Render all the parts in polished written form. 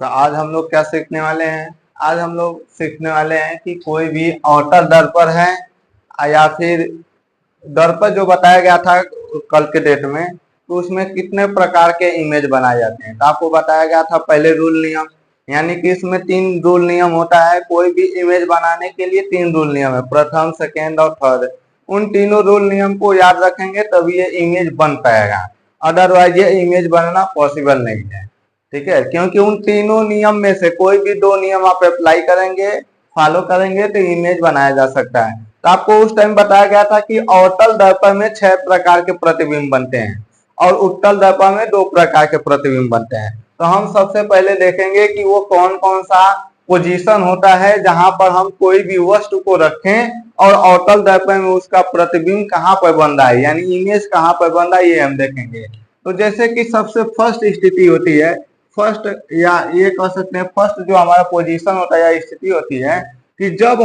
तो आज हम लोग क्या सीखने वाले हैं? आज हम लोग सीखने वाले हैं कि कोई भी अवतल दर्पण है या फिर दर्पण जो बताया गया था कल के डेट में, तो उसमें कितने प्रकार के इमेज बनाए जाते हैं। तो आपको बताया गया था पहले रूल नियम, यानी कि इसमें 3 रूल नियम होता है। कोई भी इमेज बनाने के लिए 3 रूल नियम है, प्रथम, सेकेंड और थर्ड। उन तीनों रूल नियम को याद रखेंगे तभी ये इमेज बन पाएगा, अदरवाइज ये इमेज बनना पॉसिबल नहीं है। ठीक है, क्योंकि उन तीनों नियम में से कोई भी 2 नियम आप अप्लाई करेंगे, फॉलो करेंगे तो इमेज बनाया जा सकता है। तो आपको उस टाइम बताया गया था कि अवतल दर्पण में 6 प्रकार के प्रतिबिंब बनते हैं और उत्तल दर्पण में 2 प्रकार के प्रतिबिंब बनते हैं। तो हम सबसे पहले देखेंगे कि वो कौन कौन सा पोजीशन होता है जहां पर हम कोई भी वस्तु को रखें और अवतल दर्पण में उसका प्रतिबिंब कहां पर बन रहा है, यानी इमेज कहां पर बन रहा है, ये हम देखेंगे। तो जैसे कि सबसे फर्स्ट स्थिति होती है, फर्स्ट या ये कह सकते हैं फर्स्ट जो हमारा पोजीशन होता है या स्थिति होती है कि जब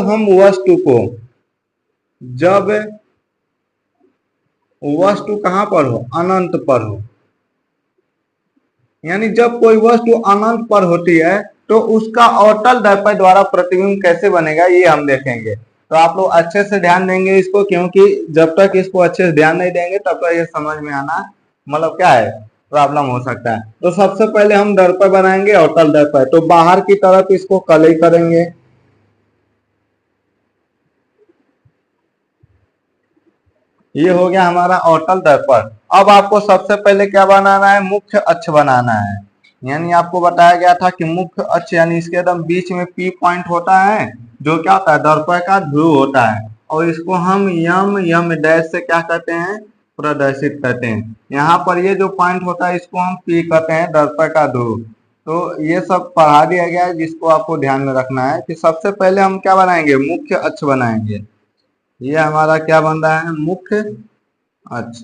वस्तु कहां पर हो, अनंत पर हो। यानी जब कोई वस्तु अनंत पर होती है तो उसका अवतल दर्पण द्वारा प्रतिबिंब कैसे बनेगा ये हम देखेंगे। तो आप लोग अच्छे से ध्यान देंगे इसको, क्योंकि जब तक इसको अच्छे से ध्यान नहीं देंगे तब तक ये समझ में आना मतलब क्या है, प्रॉब्लम हो सकता है। तो सबसे पहले हम दर्पण बनाएंगे, अवतल दर्पण। तो बाहर की तरफ इसको कलई करेंगे, ये हो गया हमारा अवतल दर्पण। अब आपको सबसे पहले क्या बनाना है, मुख्य अक्ष बनाना है। यानी आपको बताया गया था कि मुख्य अक्ष यानी इसके एकदम बीच में पी पॉइंट होता है, जो क्या होता है, दर्पण का ध्रुव होता है, और इसको हम यम डैश से क्या कहते हैं, प्रदर्शित करते हैं। यहाँ पर ये जो पॉइंट होता है इसको हम पी कहते हैं, दर्पण का ध्रुव। तो ये सब पढ़ा दिया गया है, जिसको आपको ध्यान में रखना है कि सबसे पहले हम क्या बनाएंगे, मुख्य अक्ष बनाएंगे। ये हमारा क्या बन रहा है, मुख्य अक्ष।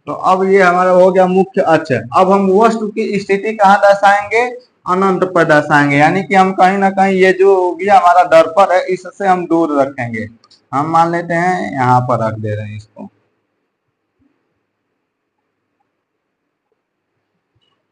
तो अब ये हमारा हो गया मुख्य अक्ष। अब हम वस्तु की स्थिति कहाँ दर्शाएंगे, अनंत पर दर्शाएंगे। यानी कि हम कहीं ना कहीं ये जो भी हमारा दर्पण है इससे हम दूर रखेंगे। हम मान लेते हैं यहाँ पर रख दे रहे हैं इसको।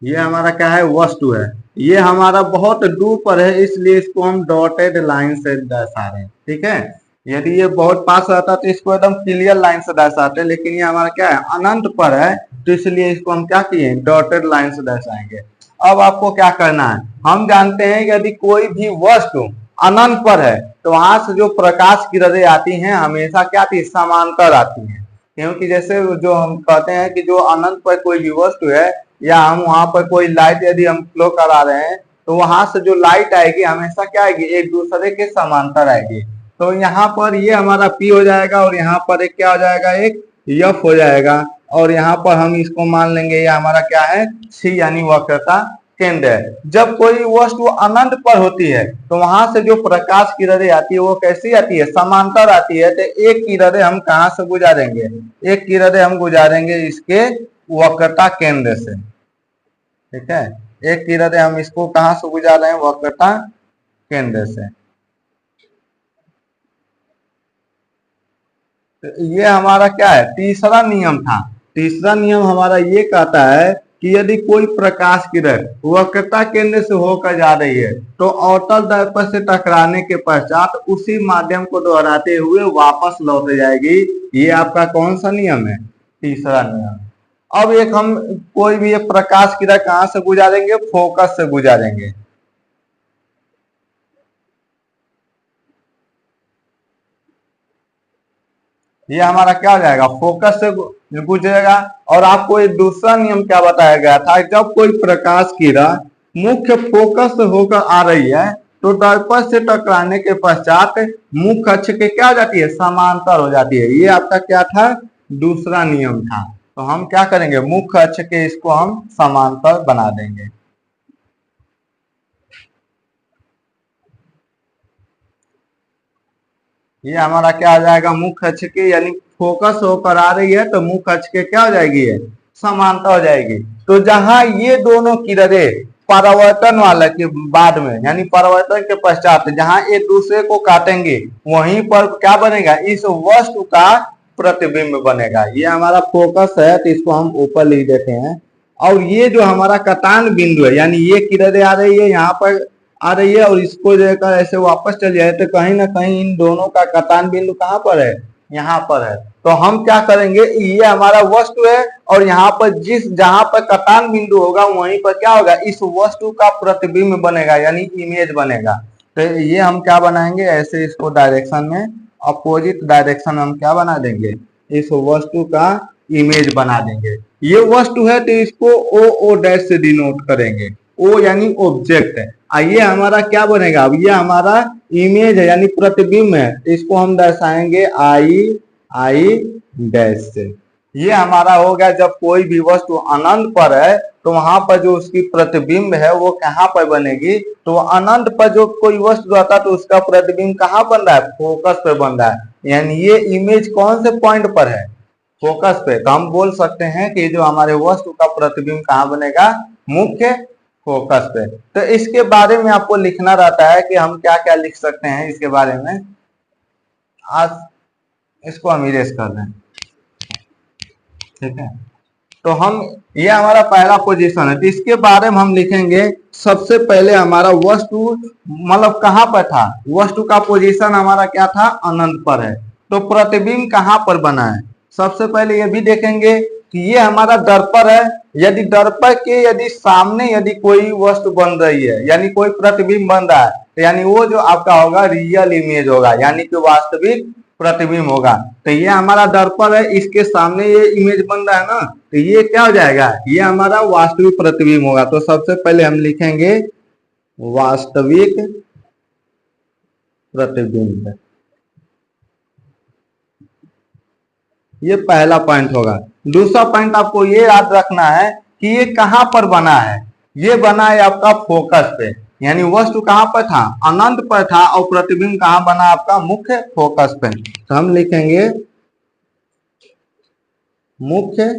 ये हमारा क्या है, वस्तु है। ये हमारा बहुत दूर पर है, इसलिए इसको हम डॉटेड लाइन से दर्शा रहे हैं। ठीक है, यदि ये बहुत पास रहता तो इसको एकदम क्लियर लाइन से दर्शाते, लेकिन ये हमारा क्या है, अनंत पर है, तो इसलिए इसको हम क्या किए, डॉटेड लाइन से दर्शाएंगे। अब आपको क्या करना है, हम जानते हैं कि यदि कोई भी वस्तु अनंत पर है तो वहां से जो प्रकाश किरणें आती हैं हमेशा क्या आती है, समांतर आती है। क्योंकि जैसे जो हम कहते हैं कि जो अनंत पर कोई भी वस्तु है या हम वहां पर कोई लाइट यदि हम फ्लो करा रहे हैं तो वहां से जो लाइट आएगी हमेशा क्या आएगी, एक दूसरे के समांतर आएगी। तो यहाँ पर ये हमारा P हो जाएगा और यहाँ पर एक क्या हो जाएगा, एक F हो जाएगा, और यहाँ पर हम इसको मान लेंगे ये हमारा क्या है, C यानी वक्रता केंद्र है। जब कोई वस्तु अनंत पर होती है तो वहां से जो प्रकाश किरणें आती है वो कैसी आती है, समांतर आती है। तो एक किरणें हम कहाँ से गुजारेंगे, एक किरणें हम गुजारेंगे इसके वक्रता केंद्र से। ठीक है, एक किरणें हम इसको कहां से गुजार रहे हैं, वक्रता केंद्र से। तो ये हमारा क्या है, तीसरा नियम था। तीसरा नियम हमारा ये कहता है कि यदि कोई प्रकाश किरण वक्रता केंद्र से होकर जा रही है तो अवतल दर्पण से टकराने के पश्चात उसी माध्यम को दोहराते हुए वापस लौट जाएगी। ये आपका कौन सा नियम है, तीसरा नियम। अब एक हम कोई भी एक प्रकाश किरण कहां से गुजारेंगे, फोकस से गुजारेंगे। ये हमारा क्या हो जाएगा, फोकस से गुजरेगा। और आपको एक दूसरा नियम क्या बताया गया था, जब कोई प्रकाश किरण मुख्य फोकस से होकर आ रही है तो दर्पण से टकराने के पश्चात मुख्य अक्ष के क्या हो जाती है, समांतर हो जाती है। ये आपका क्या था, दूसरा नियम था। तो हम क्या करेंगे, मुख्य अक्ष के इसको हम समांतर बना देंगे। ये हमारा क्या हो जाएगा, मुख्य अक्ष के, यानी फोकस होकर आ रही है तो मुख्य अक्ष के क्या हो जाएगी, है समांतर हो जाएगी। तो जहां ये दोनों किरणें परावर्तन वाला के बाद में, यानी परावर्तन के पश्चात जहां एक दूसरे को काटेंगे वहीं पर क्या बनेगा, इस वस्तु का प्रतिबिंब बनेगा। ये हमारा फोकस है तो इसको हम ऊपर लिख देते हैं। और ये जो हमारा कटान बिंदु है, यानी ये किधर आ रही है, यहाँ पर आ रही है, और इसको लेकर ऐसे वापस चल जाए तो कहीं ना कहीं इन दोनों का कटान बिंदु कहाँ पर है, यहाँ पर है। तो हम क्या करेंगे, ये हमारा वस्तु है और यहाँ पर जहां पर कटान बिंदु होगा वहीं पर क्या होगा, इस वस्तु का प्रतिबिंब बनेगा, यानी इमेज बनेगा। तो ये हम क्या बनाएंगे, ऐसे इसको डायरेक्शन में अपोजिट डायरेक्शन हम क्या बना देंगे, इस वस्तु का इमेज बना देंगे। ये वस्तु है तो इसको ओ डैश से डिनोट करेंगे। ओ यानी ऑब्जेक्ट है। ये हमारा क्या बनेगा, अब ये हमारा इमेज है यानी प्रतिबिंब है, इसको हम दर्शाएंगे आई डैश से। ये हमारा हो गया, जब कोई भी वस्तु अनंत पर है तो वहां पर जो उसकी प्रतिबिंब है वो कहाँ पर बनेगी, तो अनंत पर जो कोई वस्तु रहता है तो उसका प्रतिबिंब कहाँ बन रहा है, फोकस पे बन रहा है। यानी ये इमेज कौन से पॉइंट पर है, फोकस पे। तो हम बोल सकते हैं कि जो हमारे वस्तु का प्रतिबिंब कहाँ बनेगा, मुख्य फोकस पे। तो इसके बारे में आपको लिखना रहता है कि हम क्या क्या लिख सकते हैं इसके बारे में। आज इसको हम इरेज कर दें, ठीक है। तो हम, ये हमारा पहला पोजीशन है, तो इसके बारे में हम लिखेंगे। सबसे पहले हमारा वस्तु मतलब कहाँ पर था, वस्तु का पोजीशन हमारा क्या था, अनंत पर है। तो प्रतिबिंब कहाँ पर बना है, सबसे पहले ये भी देखेंगे कि ये हमारा दर्पण है। यदि दर्पण के यदि सामने यदि कोई वस्तु बन रही है, यानी कोई प्रतिबिंब बन रहा है, तो यानी वो जो आपका होगा रियल इमेज होगा, यानी कि वास्तविक प्रतिबिंब होगा। तो ये हमारा दर्पण है, इसके सामने ये इमेज बन रहा है ना, तो ये क्या हो जाएगा, ये हमारा वास्तविक प्रतिबिंब होगा। तो सबसे पहले हम लिखेंगे वास्तविक प्रतिबिंब, ये पहला पॉइंट होगा। दूसरा पॉइंट आपको ये याद रखना है कि ये कहां पर बना है, ये बना है आपका फोकस पे। यानी वस्तु कहां पर था, अनंत पर था, और प्रतिबिंब कहां बना, आपका मुख्य फोकस पे। तो हम लिखेंगे मुख्य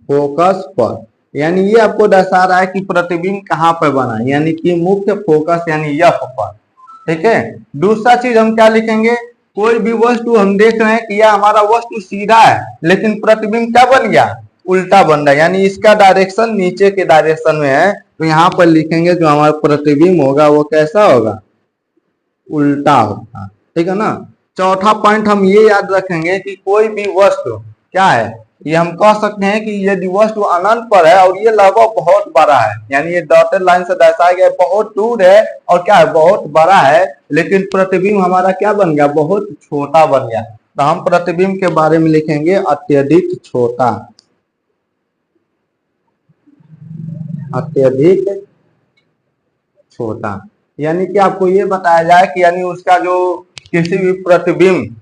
फोकस पर, यानी ये आपको दर्शा रहा है कि प्रतिबिंब कहां पर बना, यानी कि मुख्य फोकस यानी एफ पर, ठीक है। दूसरा चीज हम क्या लिखेंगे, कोई भी वस्तु हम देख रहे हैं कि यह हमारा वस्तु सीधा है, लेकिन प्रतिबिंब क्या बन गया, उल्टा बन रहा है, यानी इसका डायरेक्शन नीचे के डायरेक्शन में है। तो यहाँ पर लिखेंगे जो हमारा प्रतिबिंब होगा वो कैसा होगा, उल्टा होगा, ठीक है ना। चौथा पॉइंट हम ये याद रखेंगे कि कोई भी वस्तु क्या है, ये हम कह सकते हैं कि यदि वस्तु अनंत पर है और ये लगभग बहुत बड़ा है, यानी ये डॉटेड लाइन से दर्शाया गया बहुत दूर है और क्या है, बहुत बड़ा है, लेकिन प्रतिबिंब हमारा क्या बन गया, बहुत छोटा बन गया। तो हम प्रतिबिंब के बारे में लिखेंगे अत्यधिक छोटा, अत्यधिक छोटा। यानी कि आपको ये बताया जाए कि यानी उसका जो किसी भी प्रतिबिंब,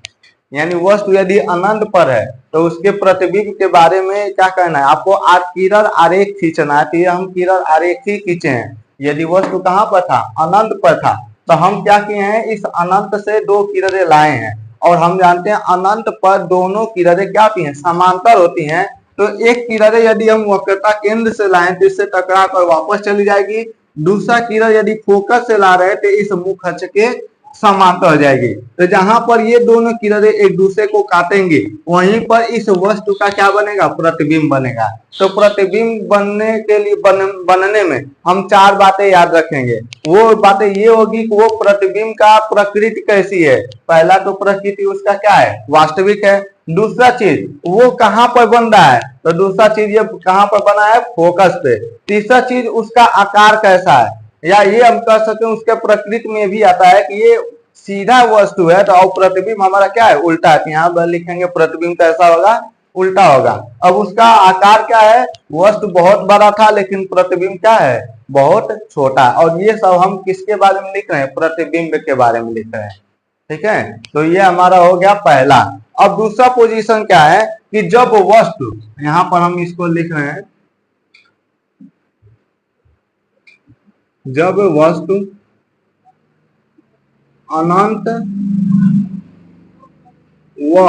यानी वस्तु यदि अनंत पर है तो उसके प्रतिबिंब के बारे में क्या करना है, आपको किरण आरेख खींचना है। तो हम किरण आरेख ही खींचे हैं। यदि वस्तु कहाँ पर था, अनंत पर था, तो हम क्या किए हैं, इस अनंत से दो किरणें लाए हैं। और हम जानते हैं अनंत पर दोनों किरणें क्या होती हैं, समांतर होती हैं। तो एक किरण यदि हम वक्रता केंद्र से लाएं तो इससे टकरा कर वापस चली जाएगी। दूसरा किरण यदि फोकस से ला रहे तो इस मुख अक्ष के समांतर हो जाएगी। तो जहां पर ये दोनों किरणें एक दूसरे को काटेंगे वहीं पर इस वस्तु का क्या बनेगा, प्रतिबिंब बनेगा। तो प्रतिबिंब बनने के लिए बनने में हम चार बातें याद रखेंगे। वो बातें ये होगी कि वो प्रतिबिंब का प्रकृति कैसी है। पहला तो प्रकृति उसका क्या है, वास्तविक है। दूसरा चीज वो कहां पर बन रहा है, तो दूसरा चीज ये कहां पर बना है, फोकस पे। तीसरा चीज उसका आकार कैसा है, या ये हम कह सकते हैं उसके प्रकृति में भी आता है कि ये सीधा वस्तु है तो प्रतिबिंब हमारा क्या है, उल्टा है। यहाँ पर लिखेंगे प्रतिबिंब कैसा होगा, उल्टा होगा। अब उसका आकार क्या है, वस्तु बहुत बड़ा था लेकिन प्रतिबिंब क्या है, बहुत छोटा। और ये सब हम किसके बारे में लिख रहे हैं, प्रतिबिंब के बारे में लिख रहे हैं, ठीक है। तो ये हमारा हो गया पहला। अब दूसरा पोजीशन क्या है कि जब वस्तु, यहाँ पर हम इसको लिख रहे हैं, जब वस्तु अनंत व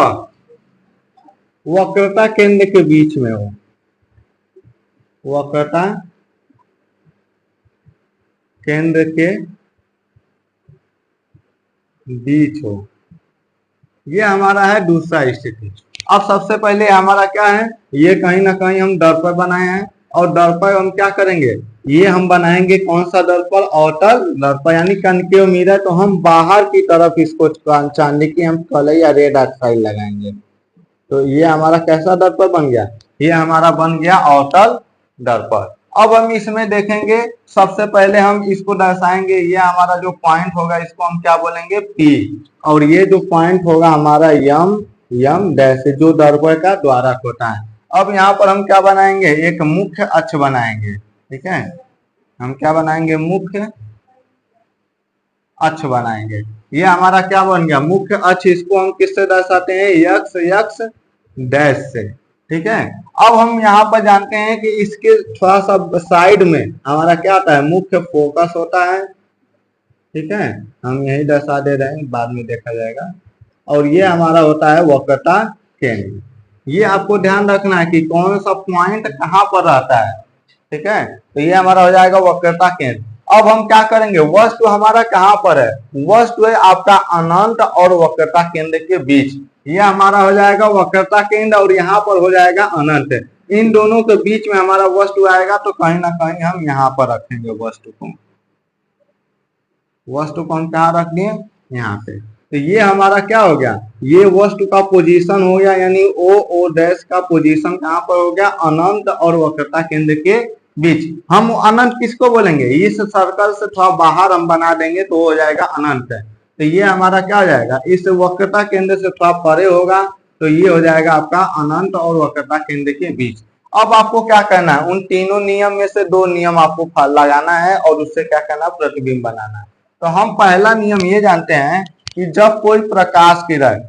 वक्रता केंद्र के बीच में हो, वक्रता केंद्र के बीच हो, ये हमारा है दूसरा स्थिति। अब सबसे पहले हमारा क्या है, ये कहीं ना कहीं हम दर्पण बनाए हैं, और दर्पण हम क्या करेंगे, ये हम बनाएंगे कौन सा दर्पण, अवतल दर्पण यानी कनकेव मिरर। तो हम बाहर की तरफ इसको चांदी की हम कलई या रेड ऑक्साइड लगाएंगे। तो ये हमारा कैसा दर्पण बन गया, ये हमारा बन गया अवतल दर्पण। अब हम इसमें देखेंगे, सबसे पहले हम इसको दर्शाएंगे, ये हमारा जो पॉइंट होगा इसको हम क्या बोलेंगे, P, और ये जो पॉइंट होगा हमारा यम डैश, जो दर्पण का द्वारक होता है। अब यहाँ पर हम क्या बनाएंगे, एक मुख्य अक्ष बनाएंगे, ठीक है, हम क्या बनाएंगे, मुख्य अक्ष बनाएंगे। ये हमारा क्या बन गया, मुख्य अक्ष। इसको हम किससे दर्शाते हैं, यक्स डैश से, ठीक है। अब हम यहाँ पर जानते हैं कि इसके थोड़ा सा साइड में हमारा क्या आता है, मुख्य फोकस होता है, ठीक है, हम यही दर्शा दे रहे हैं, बाद में देखा जाएगा। और ये हमारा होता है वक्रता केंद्र। ये आपको ध्यान रखना है कि कौन सा पॉइंट कहाँ पर रहता है, ठीक है। तो ये हमारा हो जाएगा वक्रता केंद्र। अब हम क्या करेंगे, वस्तु हमारा कहाँ पर है, वस्तु है आपका अनंत और वक्रता केंद्र के बीच। ये हमारा हो जाएगा वक्रता केंद्र, और यहाँ पर हो जाएगा अनंत। इन दोनों के बीच में हमारा वस्तु आएगा, तो कहीं ना कहीं हम यहाँ पर रखेंगे वस्तु को। वस्तु को हम कहाँ रख दिए, यहाँ पे। तो ये हमारा क्या हो गया, ये वस्तु का पोजीशन हो गया, यानी ओ डैश का पोजीशन कहाँ पर हो गया, अनंत और वक्रता केंद्र के बीच। हम अनंत किसको बोलेंगे, इस सर्कल से थोड़ा बाहर हम बना देंगे तो हो जाएगा अनंत। तो ये हमारा क्या हो जाएगा, इस वक्रता केंद्र से थोड़ा परे होगा, तो ये हो जाएगा आपका अनंत और वक्रता केंद्र के बीच। अब आपको क्या करना है, उन तीनों नियम में से दो नियम आपको लगाना है, और उससे क्या करना है, प्रतिबिंब बनाना है। तो हम पहला नियम ये जानते हैं कि जब कोई प्रकाश किरण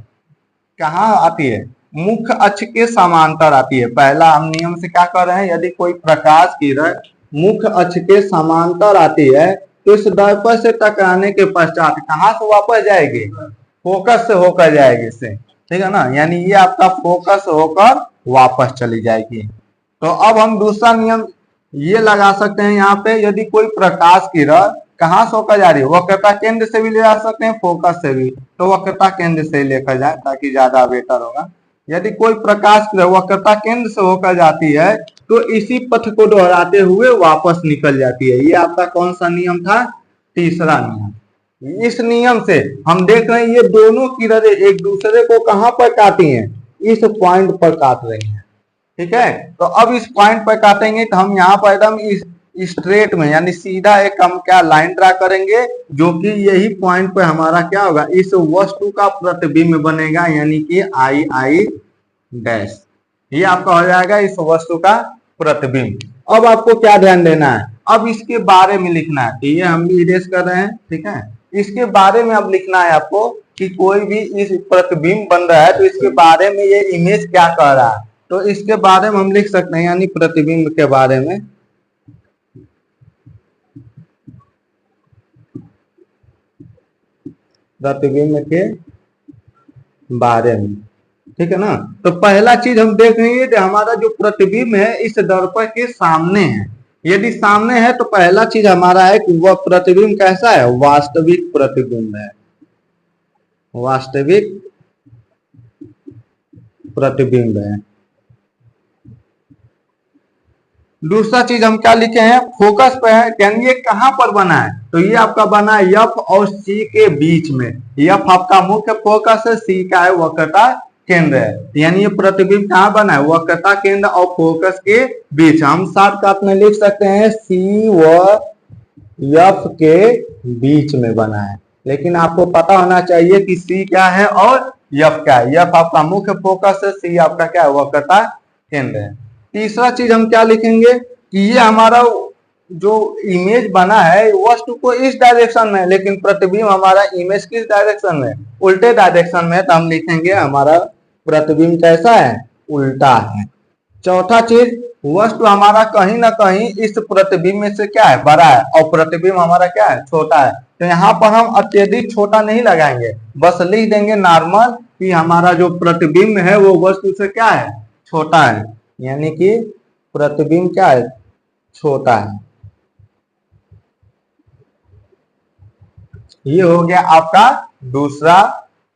कहाँ आती है, मुख्य अक्ष के समांतर आती है। पहला हम नियम से क्या कर रहे हैं, यदि कोई प्रकाश किरण मुख्य अक्ष के समांतर आती है, तो इस दर्पण से टकराने के पश्चात कहाँ से वापस जाएगी, फोकस से होकर जाएगी इससे, ठीक है ना, यानी ये आपका फोकस होकर वापस चली जाएगी। तो अब हम दूसरा नियम ये लगा सकते हैं यहाँ पे, यदि कोई प्रकाश किरण कहाँ से होकर जा रही है, वक्रता केंद्र से भी ले जा सकते हैं, फोकस से भी, तो वक्रता केंद्र से लेकर जाए ताकि ज्यादा बेटर होगा। यदि कोई प्रकाश किरण वक्रता केंद्र से होकर जाती है, तो इसी पथ को दोहराते हुए वापस निकल जाती है। ये आपका कौन सा नियम था, तीसरा नियम। इस नियम से हम देख रहे हैं ये दोनों किरणें एक दूसरे को कहाँ पर काटी हैं, इस पॉइंट पर काट रही हैं, ठीक है। तो अब इस पॉइंट पर काटेंगे, तो हम यहाँ पर एकदम इस स्ट्रेट में यानी सीधा एक हम क्या लाइन ड्रा करेंगे, जो कि यही पॉइंट पे हमारा क्या होगा, इस वस्तु का प्रतिबिंब बनेगा, यानी कि आई डैश। ये आपका हो जाएगा इस वस्तु का प्रतिबिंब। अब आपको क्या ध्यान देना है, अब इसके बारे में लिखना है। ये हम भी इरेज कर रहे हैं, ठीक है। इसके बारे में अब लिखना है आपको कि कोई भी इस प्रतिबिंब बन रहा है, तो इसके बारे में ये इमेज क्या कह रहा है, तो इसके बारे में हम लिख सकते हैं, यानी प्रतिबिंब के बारे में, प्रतिबिंब के बारे में, ठीक है ना। तो पहला चीज हम देख रहे हैं, हमारा जो प्रतिबिंब है इस दर्पण के सामने है। यदि सामने है तो पहला चीज हमारा है कि वह प्रतिबिंब कैसा है, वास्तविक प्रतिबिंब है, वास्तविक प्रतिबिंब है। दूसरा चीज हम क्या लिखे हैं, फोकस पे है, यानी ये कहां पर बना है, तो ये आपका बना है एफ और सी के बीच में। एफ आपका मुख्य फोकस है, सी का है वक्रता केंद्र है, यानी ये प्रतिबिंब कहाँ बना है, वक्रता केंद्र और फोकस के बीच। हम शॉर्टकट में लिख सकते हैं सी व एफ के बीच में बना है, लेकिन आपको पता होना चाहिए कि सी क्या है और एफ क्या है। एफ आपका मुख्य फोकस है, सी आपका क्या है, वक्रता केंद्र है। तीसरा चीज हम क्या लिखेंगे कि ये हमारा जो इमेज बना है वस्तु को इस डायरेक्शन में, लेकिन प्रतिबिंब हमारा इमेज किस डायरेक्शन में, उल्टे डायरेक्शन में, तो हम लिखेंगे हमारा प्रतिबिंब कैसा है, उल्टा है। चौथा चीज, वस्तु हमारा कहीं ना कहीं इस प्रतिबिंब में से क्या है, बड़ा है, और प्रतिबिंब हमारा क्या है, छोटा है। तो यहाँ पर हम अत्यधिक छोटा नहीं लगाएंगे, बस लिख देंगे नॉर्मल कि हमारा जो प्रतिबिंब है वो वस्तु से क्या है, छोटा है, यानी कि प्रतिबिंब क्या है, छोटा है। ये हो गया आपका दूसरा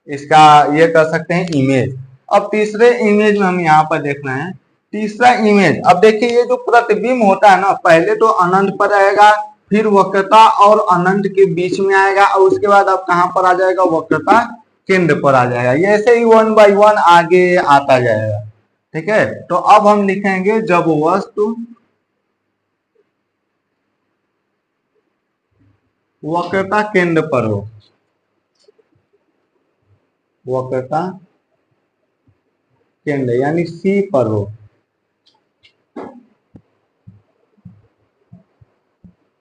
इसका ये कर सकते हैं इमेज। अब तीसरे इमेज में हम यहाँ पर देखना है तीसरा इमेज। अब देखिए ये जो प्रतिबिंब होता है ना, पहले तो अनंत पर आएगा, फिर वक्रता और अनंत के बीच में आएगा, और उसके बाद अब कहाँ पर आ जाएगा, वक्रता केंद्र पर आ जाएगा। ये ऐसे ही 1 बाई 1 आगे आता जाएगा। ठीक है, तो अब हम लिखेंगे जब वस्तु वक्रता केंद्र पर हो, वक्रता केंद्र यानी सी पर हो,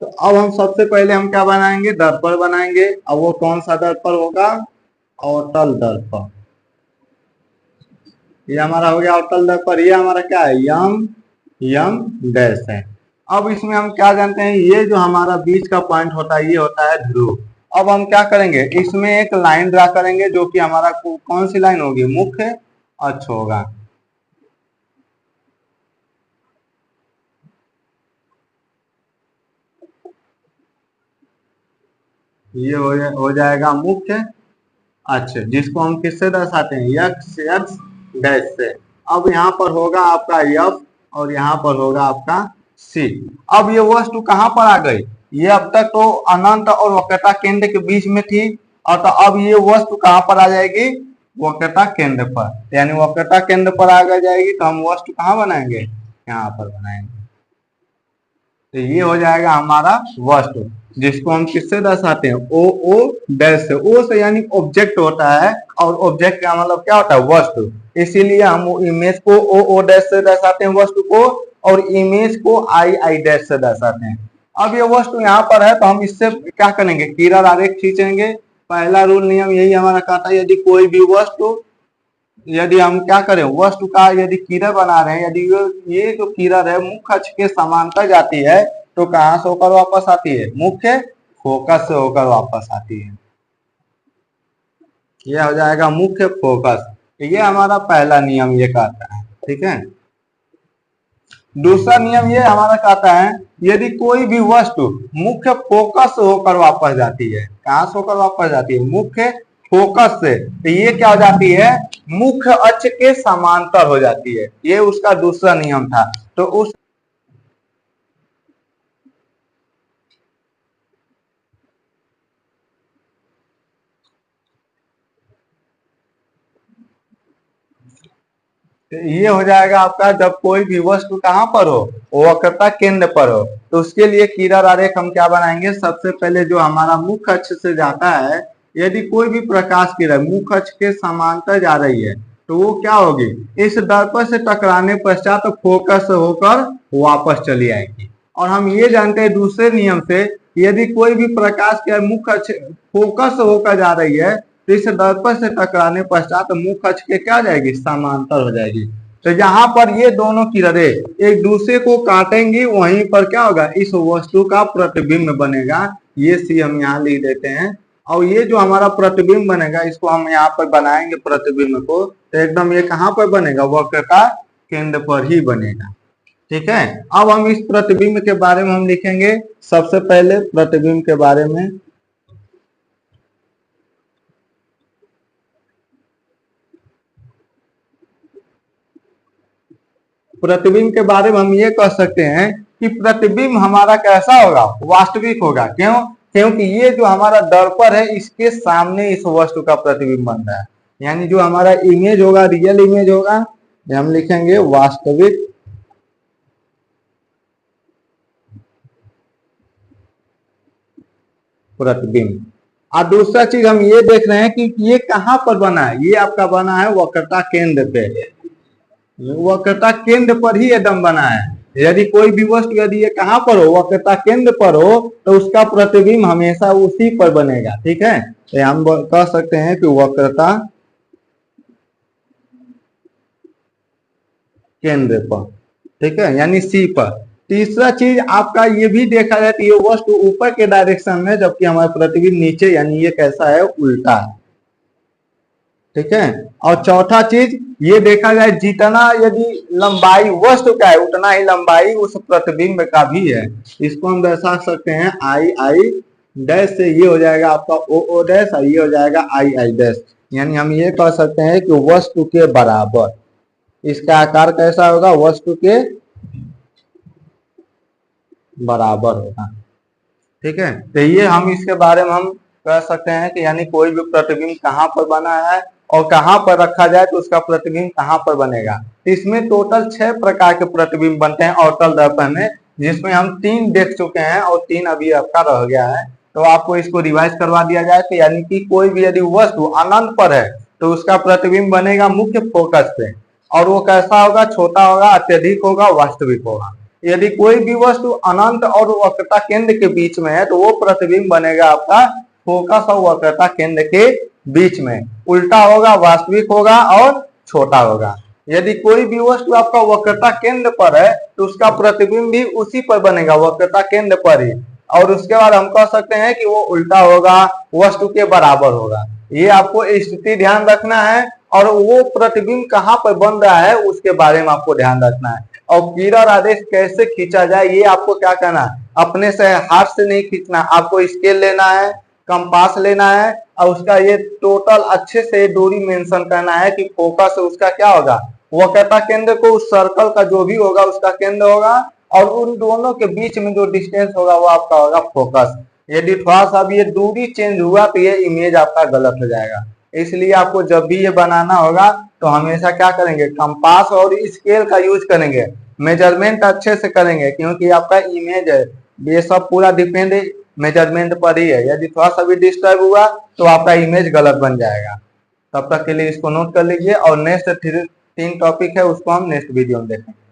तो अब हम सबसे पहले हम क्या बनाएंगे, दर्पण बनाएंगे। अब वो कौन सा दर्पण होगा, अवतल दर्पण। ये हमारा हो गया अवतल दर्पण। ये हमारा क्या है, यम डैश है। अब इसमें हम क्या जानते हैं, ये जो हमारा बीच का पॉइंट होता है ये होता है ध्रुव। अब हम क्या करेंगे, इसमें एक लाइन ड्रा करेंगे जो कि हमारा कौन सी लाइन होगी, मुख्य अक्ष होगा। ये हो जाएगा मुख्य अक्ष, जिसको हम किससे दर्शाते हैं, एक्स डैश से। अब यहाँ पर होगा आपका एफ और यहाँ पर होगा आपका सी। अब ये वस्तु कहाँ पर आ गई, ये अब तक तो अनंत और वक्रता केंद्र के बीच में थी, और तो अब ये वस्तु कहाँ पर आ जाएगी, वक्रता केंद्र पर। यानी वक्रता केंद्र पर आ जाएगी तो हम वस्तु कहाँ बनाएंगे, यहाँ पर बनाएंगे। तो ये हो जाएगा हमारा वस्तु, जिसको हम किससे दर्शाते हैं, ओ डैश से। ओ से यानी ऑब्जेक्ट होता है, और ऑब्जेक्ट का मतलब क्या होता है, वस्तु। इसीलिए हम इमेज को ओ डैश से दर्शाते हैं वस्तु को, और इमेज को आई डैश से दर्शाते हैं। अब ये वस्तु यहाँ पर है तो हम इससे क्या करेंगे, किरण आरेख खींचेंगे। पहला रूल नियम यही हमारा कहता है, यदि कोई भी वस्तु, यदि हम क्या करें, वस्तु का यदि किरण बना रहे हैं, यदि ये जो किरण है मुख्य अक्ष के समांतर जाती है तो कहां से होकर वापस आती है, मुख्य फोकस से होकर वापस आती है। यह हो जाएगा मुख्य फोकस। ये हमारा पहला नियम ये कहता है। ठीक है, दूसरा नियम ये हमारा कहता है, यदि कोई भी वस्तु मुख्य फोकस से होकर वापस जाती है, कहां से होकर वापस जाती है, मुख्य फोकस से, तो ये क्या हो जाती है, मुख्य अक्ष के समांतर हो जाती है। ये उसका दूसरा नियम था। तो उस ये हो जाएगा आपका, जब कोई भी वस्तु कहां पर हो, वक्रता केंद्र पर हो, तो उसके लिए किरण आरेख हम क्या बनाएंगे, सबसे पहले जो हमारा मुख्य अक्ष से जाता है, यदि कोई भी प्रकाश किरण मुख्य अक्ष के समांतर जा रही है तो वो क्या होगी, इस दर्पण से टकराने पश्चात तो फोकस से होकर वापस चली आएगी। और हम ये जानते हैं दूसरे नियम से, यदि कोई भी प्रकाश किरण मुख्य अक्ष फोकस से होकर जा रही है तो इस दर्पण से टकराने पश्चात मुख्य अक्ष के क्या जाएगी, समांतर हो जाएगी। तो यहाँ पर ये दोनों किरणें एक दूसरे को काटेंगी, वहीं पर क्या होगा, इस वस्तु का प्रतिबिंब बनेगा। ये सी हम यहाँ लिख देते हैं। और ये जो हमारा प्रतिबिंब बनेगा, इसको हम यहाँ पर बनाएंगे प्रतिबिंब को, तो एकदम ये कहाँ पर बनेगा, वक्रता केंद्र पर ही बनेगा। ठीक है, अब हम इस प्रतिबिंब के बारे में हम लिखेंगे। सबसे पहले प्रतिबिंब के बारे में, प्रतिबिंब के बारे में हम ये कह सकते हैं कि प्रतिबिंब हमारा कैसा होगा, वास्तविक होगा। क्यों, क्योंकि ये जो हमारा दर्पण है इसके सामने इस वस्तु का प्रतिबिंब बन रहा है। यानी जो हमारा इमेज होगा, रियल इमेज होगा, हम लिखेंगे वास्तविक प्रतिबिंब। और दूसरा चीज हम ये देख रहे हैं कि ये कहां पर बना है, ये आपका बना है वक्रता केंद्र पे, वक्रता केंद्र पर ही एकदम बना है। यदि कोई भी वस्तु यदि ये कहां पर हो, वक्रता केंद्र पर हो, तो उसका प्रतिबिंब हमेशा उसी पर बनेगा। ठीक है, तो हम कह सकते हैं कि वक्रता केंद्र पर, ठीक है, यानी सी पर। तीसरा चीज आपका ये भी देखा जाए तो ये वस्तु ऊपर के डायरेक्शन में, जबकि हमारा प्रतिबिंब नीचे, यानी ये कैसा है, उल्टा है। ठीक है, और चौथा चीज ये देखा जाए, जितना यदि लंबाई वस्तु का है उतना ही लंबाई उस प्रतिबिंब का भी है। इसको हम दर्शा सकते हैं आई डैश से। ये हो जाएगा आपका ओ डैश और ये हो जाएगा आई डैश। यानी हम ये कह सकते हैं कि वस्तु के बराबर। इसका आकार कैसा होगा? वस्तु के बराबर होगा। ठीक है, तो ये हम इसके बारे में हम कह सकते हैं कि यानी कोई भी प्रतिबिंब कहाँ पर बना है और कहाँ पर रखा जाए तो उसका प्रतिबिंब कहाँ पर बनेगा। इसमें टोटल 6 प्रकार के प्रतिबिंब बनते हैं अवतल दर्पण में, जिसमें हम 3 देख चुके हैं और 3 अभी आपका रह गया है। तो आपको इसको रिवाइज करवा दिया जाए तो यानी कि कोई भी यदि वस्तु अनंत पर है तो उसका प्रतिबिंब बनेगा मुख्य फोकस पे, और वो कैसा होगा? छोटा होगा, अत्यधिक होगा, वास्तविक होगा। यदि कोई भी वस्तु अनंत और वक्रता केंद्र के बीच में है तो वो प्रतिबिंब बनेगा आपका फोकस और वक्रता केंद्र के बीच में, उल्टा होगा, वास्तविक होगा और छोटा होगा। यदि कोई भी वस्तु आपका वक्रता केंद्र पर है तो उसका प्रतिबिंब भी उसी पर बनेगा, वक्रता केंद्र पर ही, और उसके बाद हम कह सकते हैं कि वो उल्टा होगा, वस्तु के बराबर होगा। ये आपको स्थिति ध्यान रखना है, और वो प्रतिबिंब कहाँ पर बन रहा है उसके बारे में आपको ध्यान रखना है। और किरण आदेश कैसे खींचा जाए ये आपको क्या करना है? अपने से हाथ से नहीं खींचना, आपको स्केल लेना है, कंपास लेना है, और उसका ये टोटल अच्छे से दूरी मेंशन करना है कि फोकस उसका क्या होगा? वक्रता केंद्र को उस सर्कल का जो भी होगा उसका केंद्र होगा, और उन दोनों के बीच में जो डिस्टेंस होगा वो आपका होगा फोकस। यदि थोड़ा सा भी ये दूरी चेंज हुआ तो ये इमेज आपका गलत हो जाएगा। इसलिए आपको जब भी ये बनाना होगा तो हमेशा क्या करेंगे? कंपास और स्केल का यूज करेंगे, मेजरमेंट अच्छे से करेंगे, क्योंकि आपका इमेज है ये सब पूरा डिपेंड मेजरमेंट पर ही है। यदि थोड़ा सा भी डिस्टर्ब हुआ तो आपका इमेज गलत बन जाएगा। तब तक के लिए इसको नोट कर लीजिए, और नेक्स्ट 3 टॉपिक है उसको हम नेक्स्ट वीडियो में देखेंगे।